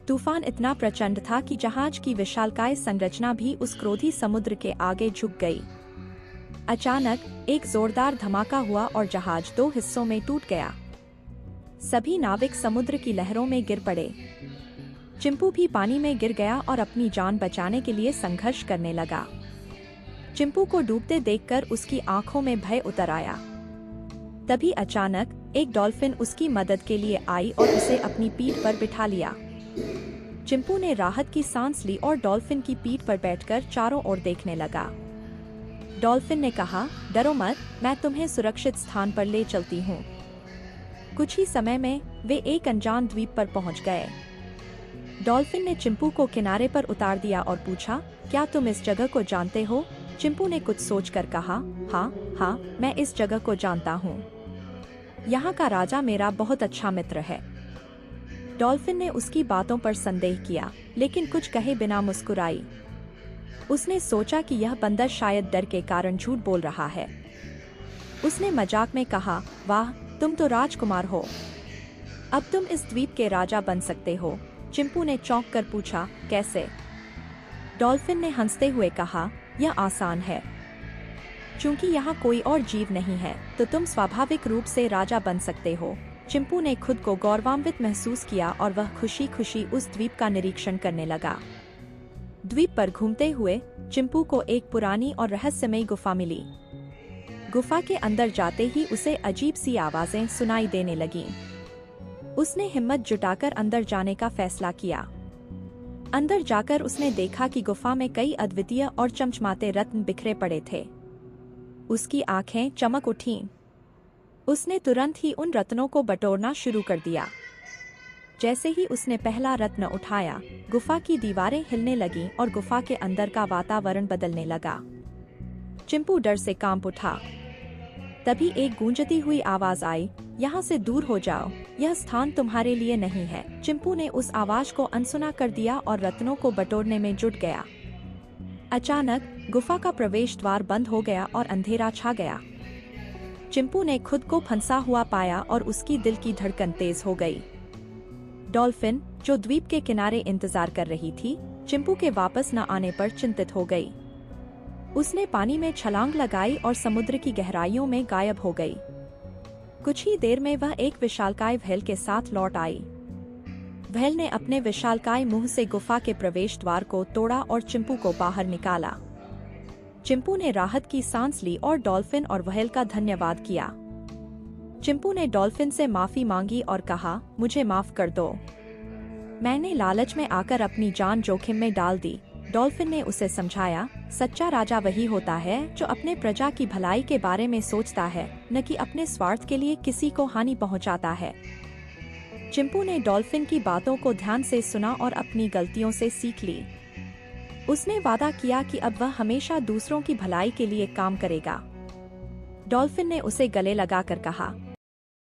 तूफान इतना प्रचंड था कि जहाज की विशालकाय संरचना भी उस क्रोधी समुद्र के आगे झुक गई। अचानक एक जोरदार धमाका हुआ और जहाज दो हिस्सों में टूट गया। सभी नाविक समुद्र की लहरों में गिर पड़े। चिंपू भी पानी में गिर गया और अपनी जान बचाने के लिए संघर्ष करने लगा। चिंपू को डूबते देखकर उसकी आंखों में भय उतर आया। तभी अचानक एक डॉल्फिन उसकी मदद के लिए आई और उसे अपनी पीठ पर बिठा लिया। चिंपू ने राहत की सांस ली और डॉल्फिन की पीठ पर बैठकर चारों ओर देखने लगा। डॉल्फिन ने कहा, डरो मत, मैं तुम्हें सुरक्षित स्थान पर ले चलती हूँ। कुछ ही समय में वे एक अनजान द्वीप पर पहुँच गए। डॉल्फिन ने चिंपू को किनारे पर उतार दिया और पूछा, क्या तुम इस जगह को जानते हो? चिंपू ने कुछ सोचकर कहा, हाँ, मैं इस जगह को जानता हूँ। यहाँ का राजा मेरा बहुत अच्छा मित्र है। डॉल्फिन ने उसकी बातों पर संदेह किया, लेकिन कुछ कहे बिना मुस्कुराई। उसने सोचा कि यह बंदर शायद डर के कारण झूठ बोल रहा है। उसने मजाक में कहा, वाह, तुम तो राजकुमार हो। अब तुम इस द्वीप के राजा बन सकते हो। चिंपू ने चौंक कर पूछा, कैसे? डॉल्फिन ने हंसते हुए कहा, यह आसान है। चूंकि यहाँ कोई और जीव नहीं है, तो तुम स्वाभाविक रूप से राजा बन सकते हो। चिंपू ने खुद को गौरवान्वित महसूस किया और वह खुशी खुशी उस द्वीप का निरीक्षण करने लगा। द्वीप पर घूमते हुए चिंपू को एक पुरानी और रहस्यमयी गुफा मिली। गुफा के अंदर जाते ही उसे अजीब सी आवाजें सुनाई देने लगीं। उसने हिम्मत जुटाकर अंदर जाने का फैसला किया। अंदर जाकर उसने देखा कि गुफा में कई अद्वितीय और चमचमाते रत्न बिखरे पड़े थे। उसकी आंखें चमक उठीं। उसने तुरंत ही उन रत्नों को बटोरना शुरू कर दिया। जैसे ही उसने पहला रत्न उठाया, गुफा की दीवारें हिलने लगीं और गुफा के अंदर का वातावरण बदलने लगा। चिंपू डर से कांप उठा। तभी एक गूंजती हुई आवाज आई, यहाँ से दूर हो जाओ, यह स्थान तुम्हारे लिए नहीं है। चिंपू ने उस आवाज को अनसुना कर दिया और रत्नों को बटोरने में जुट गया। अचानक गुफा का प्रवेश द्वार बंद हो गया और अंधेरा छा गया। चिंपू ने खुद को फंसा हुआ पाया और उसकी दिल की धड़कन तेज हो गई। डॉल्फिन, जो द्वीप के किनारे इंतजार कर रही थी, चिंपू के वापस न आने पर चिंतित हो गई। उसने पानी में छलांग लगाई और समुद्र की गहराइयों में गायब हो गई। कुछ ही देर में वह एक विशालकाय व्हेल के साथ लौट आई। व्हेल ने अपने विशालकाय मुंह से गुफा के प्रवेश द्वार को तोड़ा और चिंपू को बाहर निकाला। चिंपू ने राहत की सांस ली और डॉल्फिन और व्हेल का धन्यवाद किया। चिंपू ने डॉल्फिन से माफी मांगी और कहा, मुझे माफ कर दो, मैंने लालच में आकर अपनी जान जोखिम में डाल दी। डॉल्फिन ने उसे समझाया, सच्चा राजा वही होता है जो अपने प्रजा की भलाई के बारे में सोचता है, न कि अपने स्वार्थ के लिए किसी को हानि पहुंचाता है। चिंपू ने डॉल्फिन की बातों को ध्यान से सुना और अपनी गलतियों से सीख ली। उसने वादा किया कि अब वह हमेशा दूसरों की भलाई के लिए काम करेगा। डॉल्फिन ने उसे गले लगाकर कहा,